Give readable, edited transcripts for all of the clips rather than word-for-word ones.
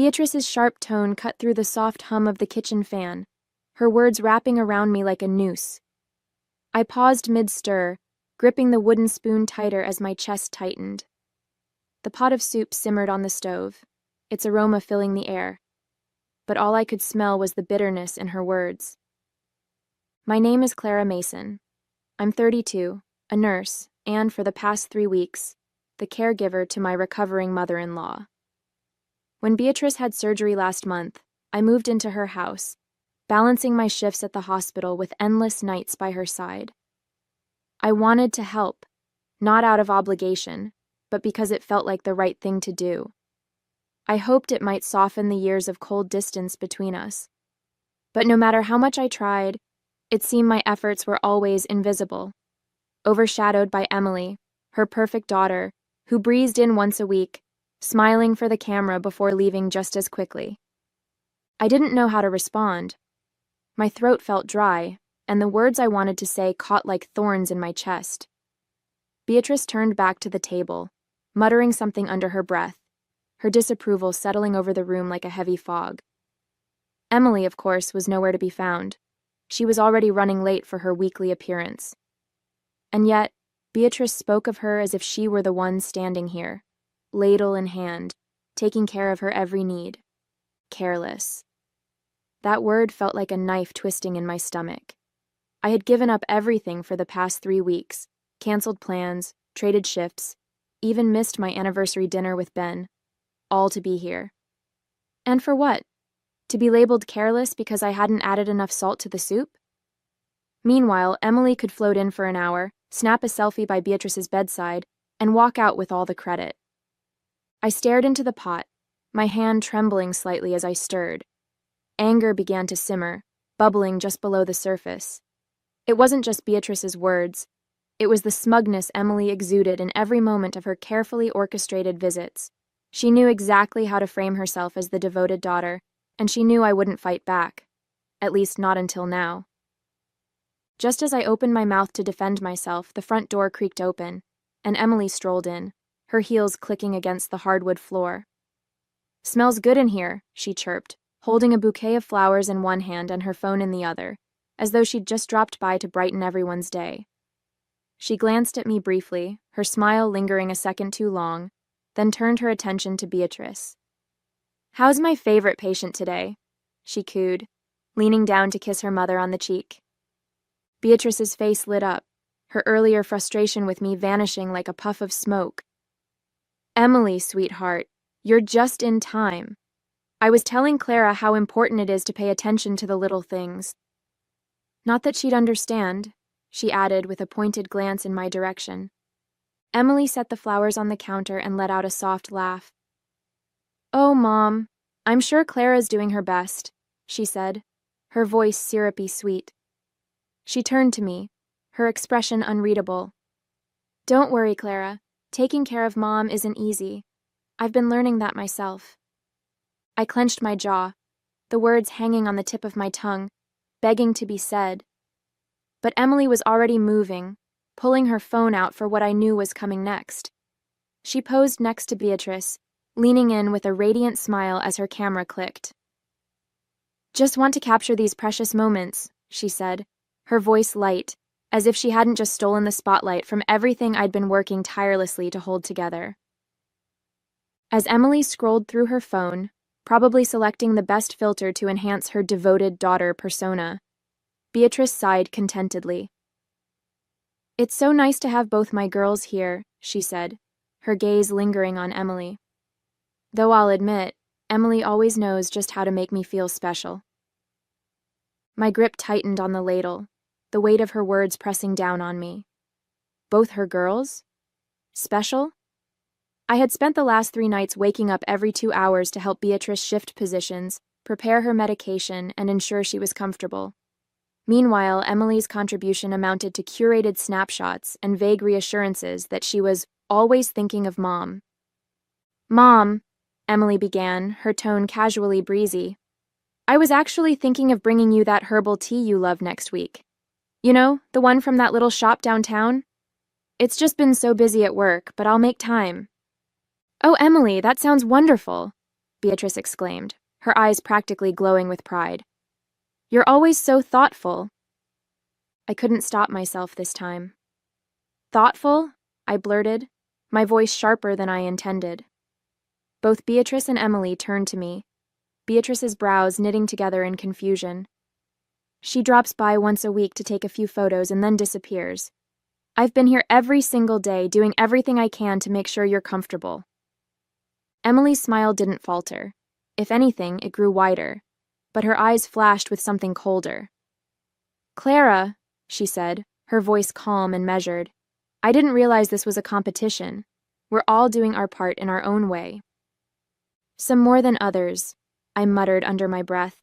Beatrice's sharp tone cut through the soft hum of the kitchen fan, her words wrapping around me like a noose. I paused mid-stir, gripping the wooden spoon tighter as my chest tightened. The pot of soup simmered on the stove, its aroma filling the air, but all I could smell was the bitterness in her words. My name is Clara Mason. I'm 32, a nurse, and for the past 3 weeks, the caregiver to my recovering mother-in-law. When Beatrice had surgery last month, I moved into her house, balancing my shifts at the hospital with endless nights by her side. I wanted to help, not out of obligation, but because it felt like the right thing to do. I hoped it might soften the years of cold distance between us. But no matter how much I tried, it seemed my efforts were always invisible, overshadowed by Emily, her perfect daughter, who breezed in once a week, smiling for the camera before leaving just as quickly. I didn't know how to respond. My throat felt dry, and the words I wanted to say caught like thorns in my chest. Beatrice turned back to the table, muttering something under her breath, her disapproval settling over the room like a heavy fog. Emily, of course, was nowhere to be found. She was already running late for her weekly appearance. And yet, Beatrice spoke of her as if she were the one standing here, ladle in hand, taking care of her every need. Careless. That word felt like a knife twisting in my stomach. I had given up everything for the past 3 weeks, canceled plans, traded shifts, even missed my anniversary dinner with Ben, all to be here. And for what? To be labeled careless because I hadn't added enough salt to the soup? Meanwhile, Emily could float in for an hour, snap a selfie by Beatrice's bedside, and walk out with all the credit. I stared into the pot, my hand trembling slightly as I stirred. Anger began to simmer, bubbling just below the surface. It wasn't just Beatrice's words. It was the smugness Emily exuded in every moment of her carefully orchestrated visits. She knew exactly how to frame herself as the devoted daughter, and she knew I wouldn't fight back. At least not until now. Just as I opened my mouth to defend myself, the front door creaked open, and Emily strolled in, her heels clicking against the hardwood floor. "Smells good in here," she chirped, holding a bouquet of flowers in one hand and her phone in the other, as though she'd just dropped by to brighten everyone's day. She glanced at me briefly, her smile lingering a second too long, then turned her attention to Beatrice. "How's my favorite patient today?" she cooed, leaning down to kiss her mother on the cheek. Beatrice's face lit up, her earlier frustration with me vanishing like a puff of smoke. "Emily, sweetheart, you're just in time. I was telling Clara how important it is to pay attention to the little things." Not that she'd understand, she added with a pointed glance in my direction. Emily set the flowers on the counter and let out a soft laugh. "Oh, Mom, I'm sure Clara's doing her best," she said, her voice syrupy sweet. She turned to me, her expression unreadable. "Don't worry, Clara. Taking care of Mom isn't easy. I've been learning that myself." I clenched my jaw, the words hanging on the tip of my tongue, begging to be said. But Emily was already moving, pulling her phone out for what I knew was coming next. She posed next to Beatrice, leaning in with a radiant smile as her camera clicked. "Just want to capture these precious moments," she said, her voice light, as if she hadn't just stolen the spotlight from everything I'd been working tirelessly to hold together. As Emily scrolled through her phone, probably selecting the best filter to enhance her devoted daughter persona, Beatrice sighed contentedly. "It's so nice to have both my girls here," she said, her gaze lingering on Emily. "Though I'll admit, Emily always knows just how to make me feel special." My grip tightened on the ladle, the weight of her words pressing down on me. Both her girls? Special? I had spent the last 3 nights waking up every 2 hours to help Beatrice shift positions, prepare her medication, and ensure she was comfortable. Meanwhile, Emily's contribution amounted to curated snapshots and vague reassurances that she was always thinking of Mom. "Mom," Emily began, her tone casually breezy, "I was actually thinking of bringing you that herbal tea you love next week. You know, the one from that little shop downtown? It's just been so busy at work, but I'll make time." "Oh, Emily, that sounds wonderful. Beatrice exclaimed, her eyes practically glowing with pride. "You're always so thoughtful." I couldn't stop myself this time. "Thoughtful?" I blurted, my voice sharper than I intended. Both Beatrice and Emily turned to me, Beatrice's brows knitting together in confusion. "She drops by once a week to take a few photos and then disappears. I've been here every single day doing everything I can to make sure you're comfortable." Emily's smile didn't falter. If anything, it grew wider, but her eyes flashed with something colder. "Clara," she said, her voice calm and measured, "I didn't realize this was a competition. We're all doing our part in our own way." "Some more than others," I muttered under my breath,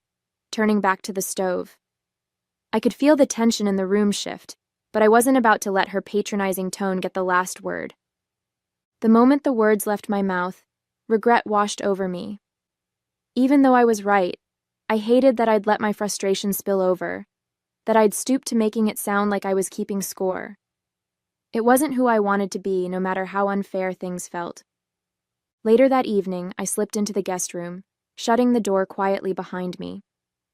turning back to the stove. I could feel the tension in the room shift, but I wasn't about to let her patronizing tone get the last word. The moment the words left my mouth, regret washed over me. Even though I was right, I hated that I'd let my frustration spill over, that I'd stooped to making it sound like I was keeping score. It wasn't who I wanted to be, no matter how unfair things felt. Later that evening, I slipped into the guest room, shutting the door quietly behind me.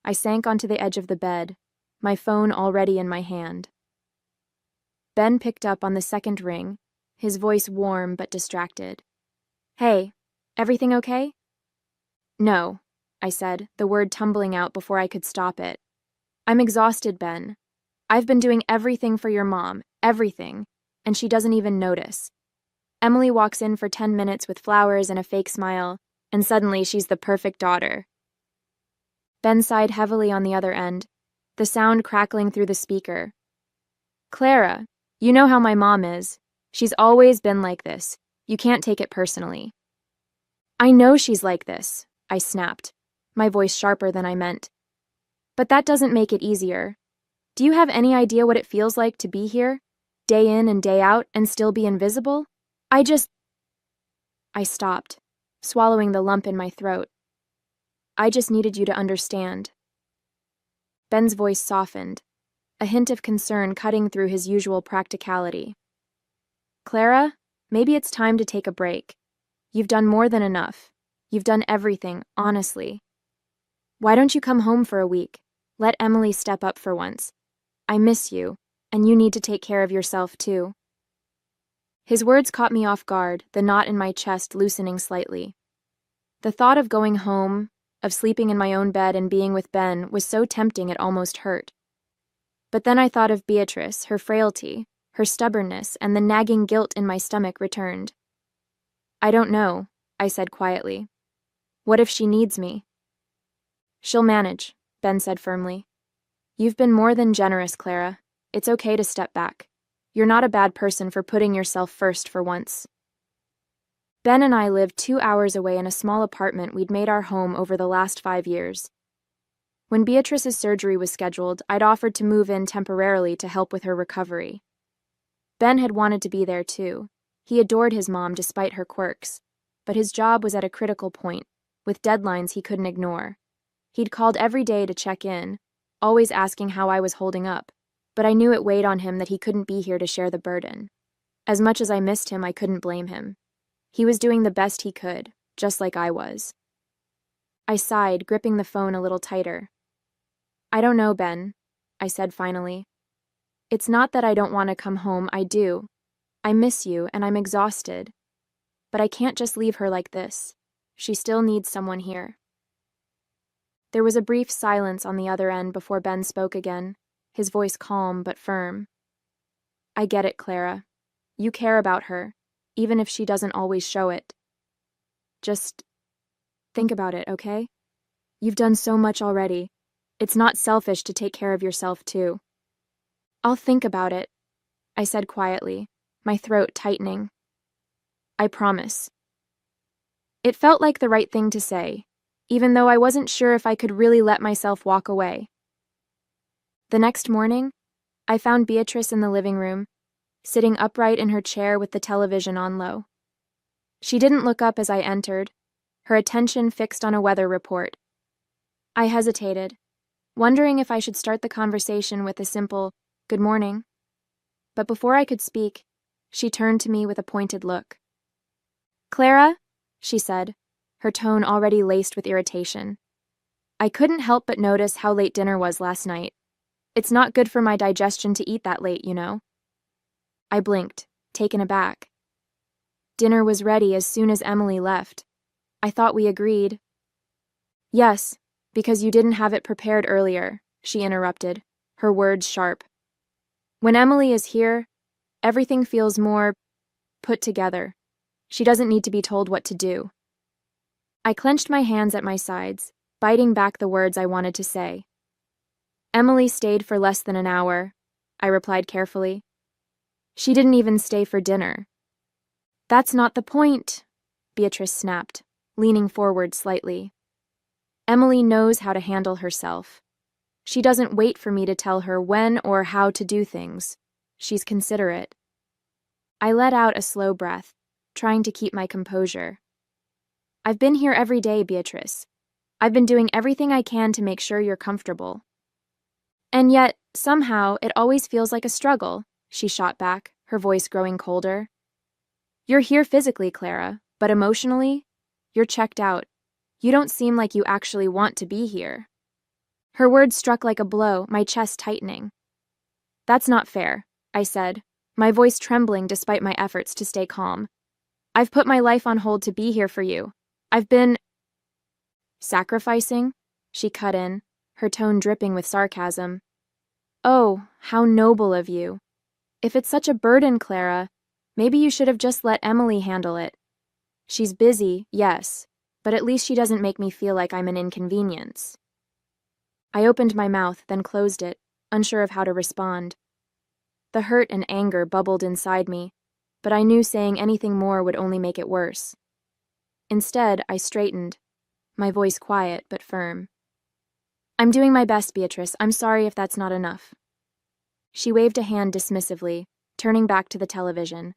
I sank onto the edge of the bed, my phone already in my hand. Ben picked up on the second ring, his voice warm but distracted. "Hey, everything okay?" "No," I said, the word tumbling out before I could stop it. "I'm exhausted, Ben. I've been doing everything for your mom, everything, and she doesn't even notice. Emily walks in for 10 minutes with flowers and a fake smile, and suddenly she's the perfect daughter." Ben sighed heavily on the other end, the sound crackling through the speaker. "Clara, you know how my mom is. She's always been like this. You can't take it personally." "I know she's like this," I snapped, my voice sharper than I meant. "But that doesn't make it easier. Do you have any idea what it feels like to be here, day in and day out, and still be invisible? I stopped, swallowing the lump in my throat. "I just needed you to understand." Ben's voice softened, a hint of concern cutting through his usual practicality. "Clara, maybe it's time to take a break. You've done more than enough. You've done everything, honestly. Why don't you come home for a week? Let Emily step up for once. I miss you, and you need to take care of yourself too." His words caught me off guard, the knot in my chest loosening slightly. The thought of going home, of sleeping in my own bed and being with Ben, was so tempting it almost hurt. But then I thought of Beatrice, her frailty, her stubbornness, and the nagging guilt in my stomach returned. "I don't know," I said quietly. "What if she needs me?" "She'll manage," Ben said firmly. "You've been more than generous, Clara. It's okay to step back. You're not a bad person for putting yourself first for once." Ben and I lived 2 hours away in a small apartment we'd made our home over the last 5 years. When Beatrice's surgery was scheduled, I'd offered to move in temporarily to help with her recovery. Ben had wanted to be there too. He adored his mom despite her quirks, but his job was at a critical point, with deadlines he couldn't ignore. He'd called every day to check in, always asking how I was holding up, but I knew it weighed on him that he couldn't be here to share the burden. As much as I missed him, I couldn't blame him. He was doing the best he could, just like I was. I sighed, gripping the phone a little tighter. "I don't know, Ben," I said finally. "It's not that I don't want to come home, I do. I miss you, and I'm exhausted. But I can't just leave her like this. She still needs someone here." There was a brief silence on the other end before Ben spoke again, his voice calm but firm. "I get it, Clara. You care about her, even if she doesn't always show it. Just think about it, okay? You've done so much already. It's not selfish to take care of yourself, too." "I'll think about it," I said quietly, my throat tightening. "I promise." It felt like the right thing to say, even though I wasn't sure if I could really let myself walk away. The next morning, I found Beatrice in the living room, sitting upright in her chair with the television on low. She didn't look up as I entered, her attention fixed on a weather report. I hesitated, wondering if I should start the conversation with a simple, "Good morning." But before I could speak, she turned to me with a pointed look. "Clara," she said, her tone already laced with irritation. I couldn't help but notice how late dinner was last night. It's not good for my digestion to eat that late, you know. I blinked, taken aback. Dinner was ready as soon as Emily left. I thought we agreed. Yes, because you didn't have it prepared earlier, she interrupted, her words sharp. When Emily is here, everything feels more put together. She doesn't need to be told what to do. I clenched my hands at my sides, biting back the words I wanted to say. Emily stayed for less than an hour, I replied carefully. She didn't even stay for dinner. That's not the point, Beatrice snapped, leaning forward slightly. Emily knows how to handle herself. She doesn't wait for me to tell her when or how to do things. She's considerate. I let out a slow breath, trying to keep my composure. I've been here every day, Beatrice. I've been doing everything I can to make sure you're comfortable. And yet, somehow, it always feels like a struggle, she shot back, her voice growing colder. You're here physically, Clara, but emotionally, you're checked out. You don't seem like you actually want to be here. Her words struck like a blow, my chest tightening. That's not fair, I said, my voice trembling despite my efforts to stay calm. I've put my life on hold to be here for you. I've been... Sacrificing? She cut in, her tone dripping with sarcasm. Oh, how noble of you. If it's such a burden, Clara, maybe you should have just let Emily handle it. She's busy, yes, but at least she doesn't make me feel like I'm an inconvenience. I opened my mouth, then closed it, unsure of how to respond. The hurt and anger bubbled inside me, but I knew saying anything more would only make it worse. Instead, I straightened, my voice quiet but firm. I'm doing my best, Beatrice. I'm sorry if that's not enough. She waved a hand dismissively, turning back to the television.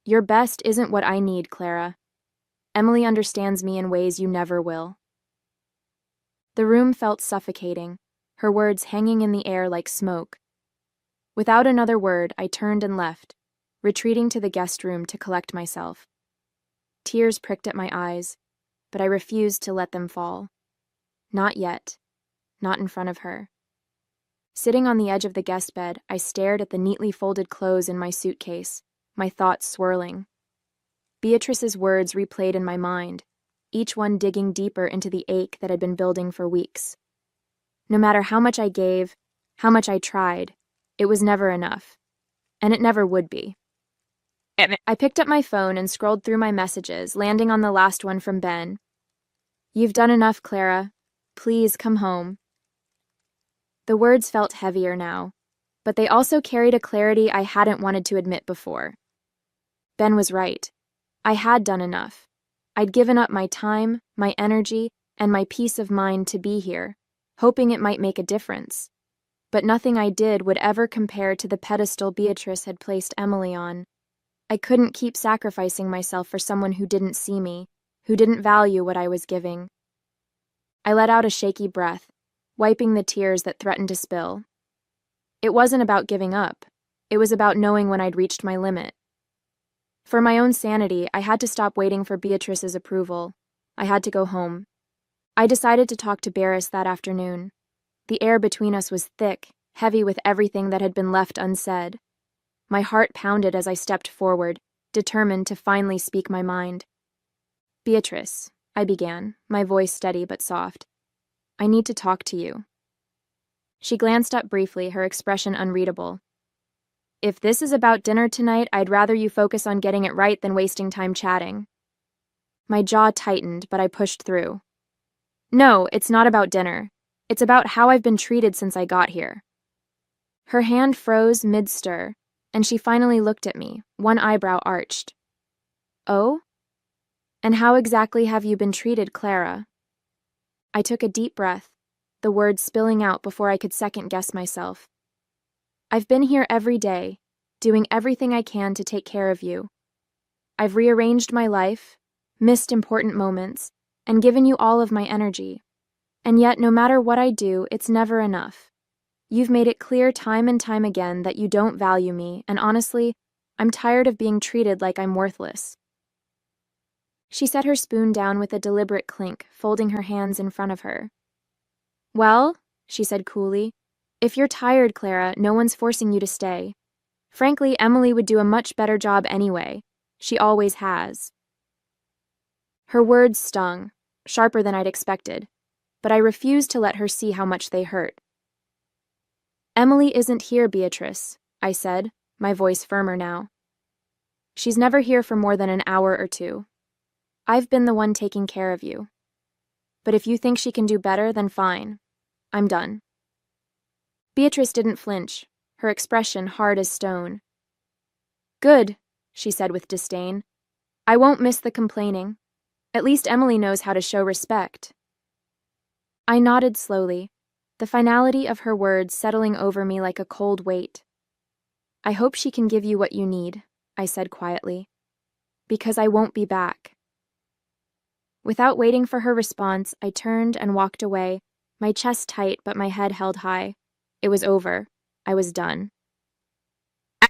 Your best isn't what I need, Clara. Emily understands me in ways you never will. The room felt suffocating, her words hanging in the air like smoke. Without another word, I turned and left, retreating to the guest room to collect myself. Tears pricked at my eyes, but I refused to let them fall. Not yet. Not in front of her. Sitting on the edge of the guest bed, I stared at the neatly folded clothes in my suitcase, my thoughts swirling. Beatrice's words replayed in my mind, each one digging deeper into the ache that had been building for weeks. No matter how much I gave, how much I tried, it was never enough. And it never would be. I picked up my phone and scrolled through my messages, landing on the last one from Ben. You've done enough, Clara. Please come home. The words felt heavier now, but they also carried a clarity I hadn't wanted to admit before. Ben was right. I had done enough. I'd given up my time, my energy, and my peace of mind to be here, hoping it might make a difference. But nothing I did would ever compare to the pedestal Beatrice had placed Emily on. I couldn't keep sacrificing myself for someone who didn't see me, who didn't value what I was giving. I let out a shaky breath, wiping the tears that threatened to spill. It wasn't about giving up. It was about knowing when I'd reached my limit. For my own sanity, I had to stop waiting for Beatrice's approval. I had to go home. I decided to talk to Barris that afternoon. The air between us was thick, heavy with everything that had been left unsaid. My heart pounded as I stepped forward, determined to finally speak my mind. Beatrice, I began, my voice steady but soft. I need to talk to you. She glanced up briefly, her expression unreadable. If this is about dinner tonight, I'd rather you focus on getting it right than wasting time chatting. My jaw tightened, but I pushed through. No, it's not about dinner. It's about how I've been treated since I got here. Her hand froze mid-stir, and she finally looked at me, one eyebrow arched. Oh? And how exactly have you been treated, Clara? I took a deep breath, the words spilling out before I could second-guess myself. I've been here every day, doing everything I can to take care of you. I've rearranged my life, missed important moments, and given you all of my energy. And yet, no matter what I do, it's never enough. You've made it clear time and time again that you don't value me, and honestly, I'm tired of being treated like I'm worthless. She set her spoon down with a deliberate clink, folding her hands in front of her. "Well," she said coolly, "if you're tired, Clara, no one's forcing you to stay. Frankly, Emily would do a much better job anyway. She always has." Her words stung, sharper than I'd expected, but I refused to let her see how much they hurt. "Emily isn't here, Beatrice," I said, my voice firmer now. "She's never here for more than an hour or two. I've been the one taking care of you. But if you think she can do better, then fine. I'm done." Beatrice didn't flinch, her expression hard as stone. "Good," she said with disdain. "I won't miss the complaining. At least Emily knows how to show respect." I nodded slowly, the finality of her words settling over me like a cold weight. "I hope she can give you what you need," I said quietly, "because I won't be back." Without waiting for her response, I turned and walked away, my chest tight but my head held high. It was over. I was done.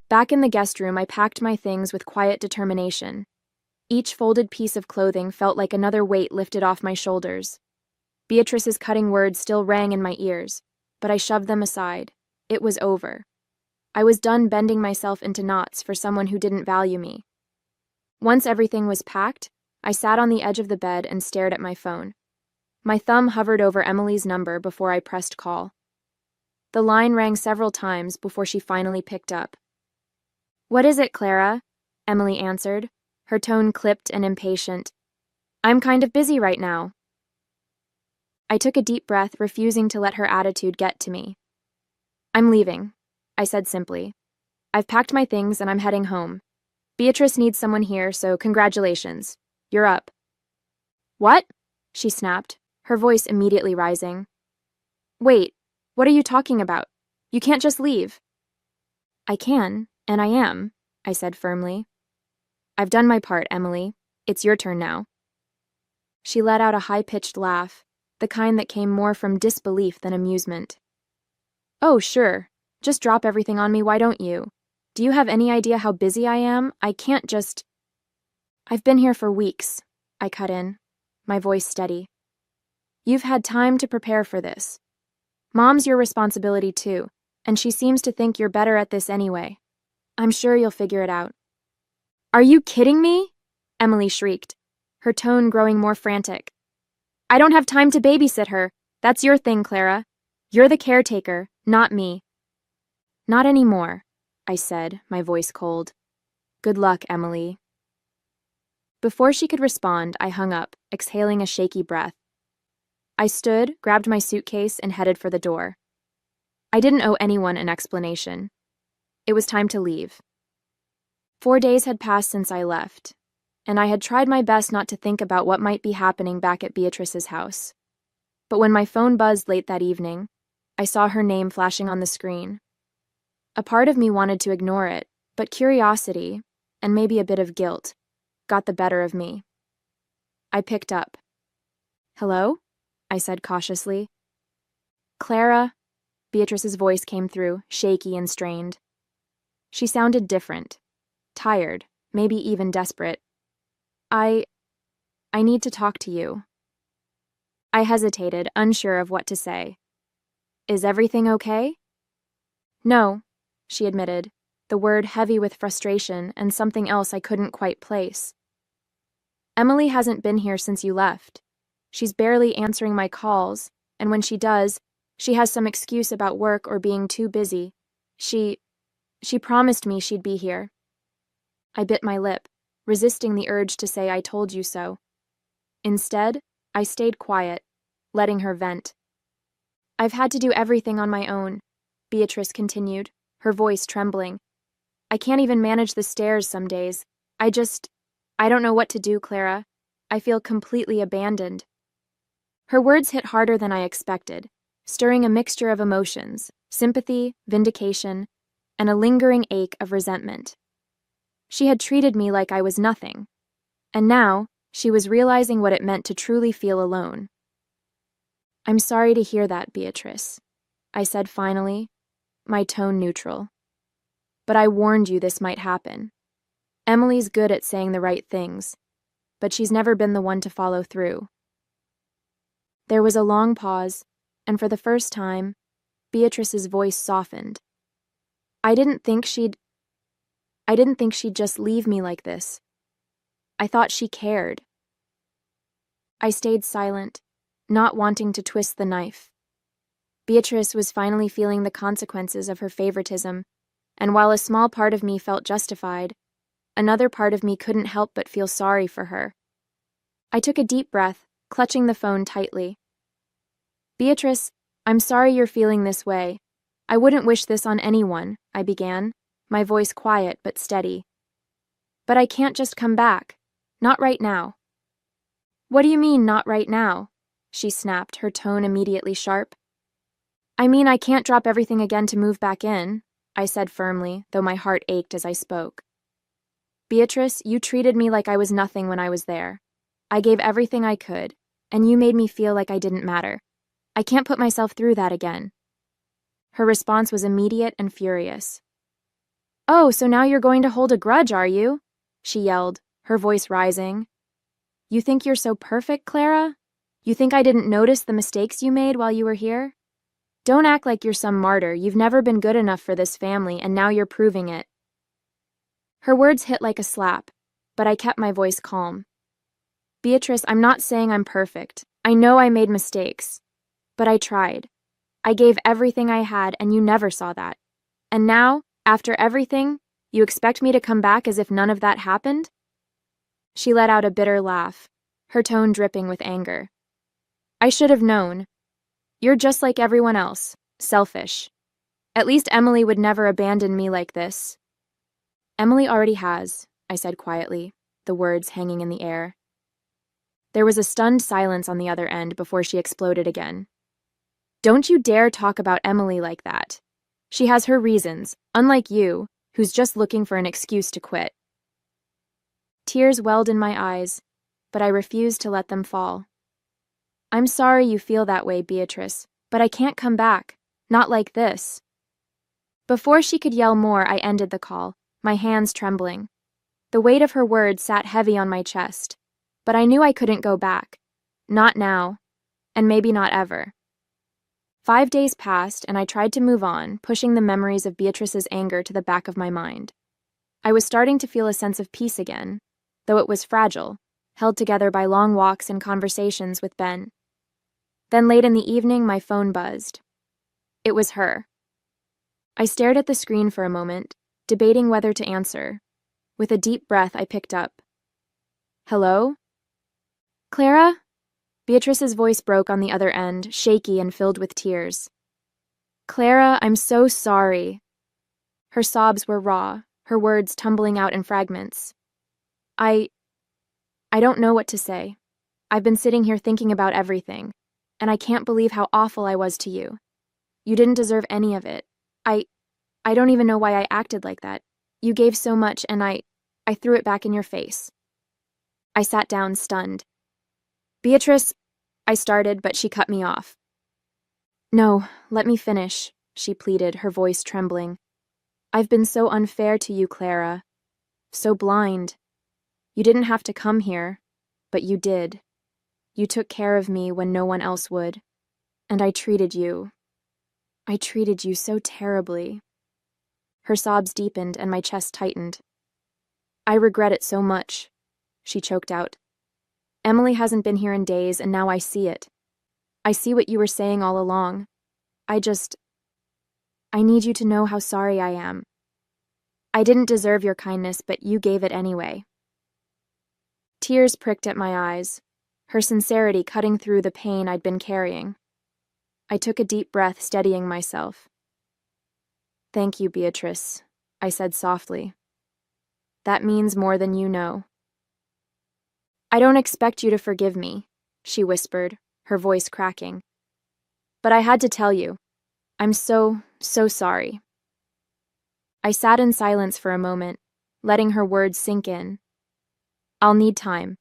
Back in the guest room, I packed my things with quiet determination. Each folded piece of clothing felt like another weight lifted off my shoulders. Beatrice's cutting words still rang in my ears, but I shoved them aside. It was over. I was done bending myself into knots for someone who didn't value me. Once everything was packed, I sat on the edge of the bed and stared at my phone. My thumb hovered over Emily's number before I pressed call. The line rang several times before she finally picked up. "What is it, Clara?" Emily answered, her tone clipped and impatient. "I'm kind of busy right now." I took a deep breath, refusing to let her attitude get to me. "I'm leaving," I said simply. "I've packed my things and I'm heading home. Beatrice needs someone here, so congratulations. You're up." "What?" she snapped, her voice immediately rising. "Wait, what are you talking about? You can't just leave." "I can, and I am," I said firmly. "I've done my part, Emily. It's your turn now." She let out a high-pitched laugh, the kind that came more from disbelief than amusement. "Oh, sure. Just drop everything on me, why don't you? Do you have any idea how busy I am? I can't just—" "I've been here for weeks," I cut in, my voice steady. "You've had time to prepare for this. Mom's your responsibility too, and she seems to think you're better at this anyway. I'm sure you'll figure it out." "Are you kidding me?" Emily shrieked, her tone growing more frantic. "I don't have time to babysit her. That's your thing, Clara. You're the caretaker, not me." "Not anymore," I said, my voice cold. "Good luck, Emily." Before she could respond, I hung up, exhaling a shaky breath. I stood, grabbed my suitcase, and headed for the door. I didn't owe anyone an explanation. It was time to leave. 4 days had passed since I left, and I had tried my best not to think about what might be happening back at Beatrice's house. But when my phone buzzed late that evening, I saw her name flashing on the screen. A part of me wanted to ignore it, but curiosity, and maybe a bit of guilt, got the better of me. I picked up. "Hello?" I said cautiously. "Clara," Beatrice's voice came through, shaky and strained. She sounded different, tired, maybe even desperate. I need to talk to you." I hesitated, unsure of what to say. "Is everything okay?" "No," she admitted, the word heavy with frustration and something else I couldn't quite place. "Emily hasn't been here since you left. She's barely answering my calls, and when she does, she has some excuse about work or being too busy. She promised me she'd be here." I bit my lip, resisting the urge to say I told you so. Instead, I stayed quiet, letting her vent. "I've had to do everything on my own," Beatrice continued, her voice trembling. "I can't even manage the stairs some days. I don't know what to do, Clara. I feel completely abandoned." Her words hit harder than I expected, stirring a mixture of emotions, sympathy, vindication, and a lingering ache of resentment. She had treated me like I was nothing, and now she was realizing what it meant to truly feel alone. "I'm sorry to hear that, Beatrice," I said finally, my tone neutral. "But I warned you this might happen. Emily's good at saying the right things. but she's never been the one to follow through. There was a long pause, and for the first time, Beatrice's voice softened. I didn't think she'd just leave me like this. I thought she cared. I stayed silent, not wanting to twist the knife. Beatrice was finally feeling the consequences of her favoritism, and while a small part of me felt justified, another part of me couldn't help but feel sorry for her. I took a deep breath, clutching the phone tightly. Beatrice, I'm sorry you're feeling this way. I wouldn't wish this on anyone, I began, my voice quiet but steady. But I can't just come back. Not right now. What do you mean, not right now? She snapped, her tone immediately sharp. I mean, I can't drop everything again to move back in, I said firmly, though my heart ached as I spoke. Beatrice, you treated me like I was nothing when I was there. I gave everything I could, and you made me feel like I didn't matter. I can't put myself through that again. Her response was immediate and furious. Oh, so now you're going to hold a grudge, are you? She yelled, her voice rising. You think you're so perfect, Clara? You think I didn't notice the mistakes you made while you were here? Don't act like you're some martyr. You've never been good enough for this family, and now you're proving it. Her words hit like a slap, but I kept my voice calm. Beatrice, I'm not saying I'm perfect. I know I made mistakes. But I tried. I gave everything I had, and you never saw that. And now, after everything, you expect me to come back as if none of that happened? She let out a bitter laugh, her tone dripping with anger. I should have known. You're just like everyone else, selfish. At least Emily would never abandon me like this. Emily already has, I said quietly, the words hanging in the air. There was a stunned silence on the other end before she exploded again. Don't you dare talk about Emily like that. She has her reasons, unlike you, who's just looking for an excuse to quit. Tears welled in my eyes, but I refused to let them fall. I'm sorry you feel that way, Beatrice, but I can't come back. Not like this. Before she could yell more, I ended the call, my hands trembling. The weight of her words sat heavy on my chest, but I knew I couldn't go back. Not now, and maybe not ever. 5 days passed, and I tried to move on, pushing the memories of Beatrice's anger to the back of my mind. I was starting to feel a sense of peace again, though it was fragile, held together by long walks and conversations with Ben. Then late in the evening, my phone buzzed. It was her. I stared at the screen for a moment, debating whether to answer. With a deep breath, I picked up. Hello? Clara? Beatrice's voice broke on the other end, shaky and filled with tears. Clara, I'm so sorry. Her sobs were raw, her words tumbling out in fragments. I don't know what to say. I've been sitting here thinking about everything, and I can't believe how awful I was to you. You didn't deserve any of it. I don't even know why I acted like that. You gave so much, and I threw it back in your face. I sat down, stunned. Beatrice, I started, but she cut me off. No, let me finish, she pleaded, her voice trembling. I've been so unfair to you, Clara. So blind. You didn't have to come here, but you did. You took care of me when no one else would. And I treated you so terribly. Her sobs deepened and my chest tightened. I regret it so much, she choked out. Emily hasn't been here in days, and now I see it. I see what you were saying all along. I need you to know how sorry I am. I didn't deserve your kindness, but you gave it anyway. Tears pricked at my eyes, her sincerity cutting through the pain I'd been carrying. I took a deep breath, steadying myself. Thank you, Beatrice, I said softly. That means more than you know. I don't expect you to forgive me, she whispered, her voice cracking. But I had to tell you. I'm so sorry. I sat in silence for a moment, letting her words sink in. I'll need time,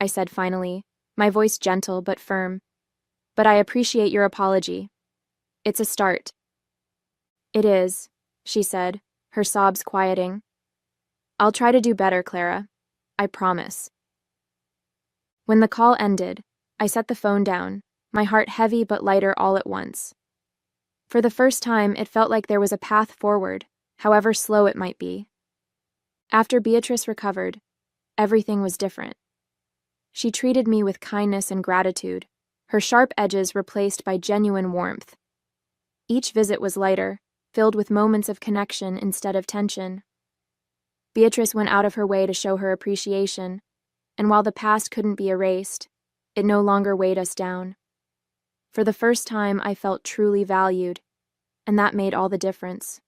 I said finally, my voice gentle but firm. But I appreciate your apology. It's a start. It is, she said, her sobs quieting. I'll try to do better, Clara. I promise. When the call ended, I set the phone down, my heart heavy but lighter all at once. For the first time, it felt like there was a path forward, however slow it might be. After Beatrice recovered, everything was different. She treated me with kindness and gratitude, her sharp edges replaced by genuine warmth. Each visit was lighter, filled with moments of connection instead of tension. Beatrice went out of her way to show her appreciation, and while the past couldn't be erased, it no longer weighed us down. For the first time, I felt truly valued, and that made all the difference.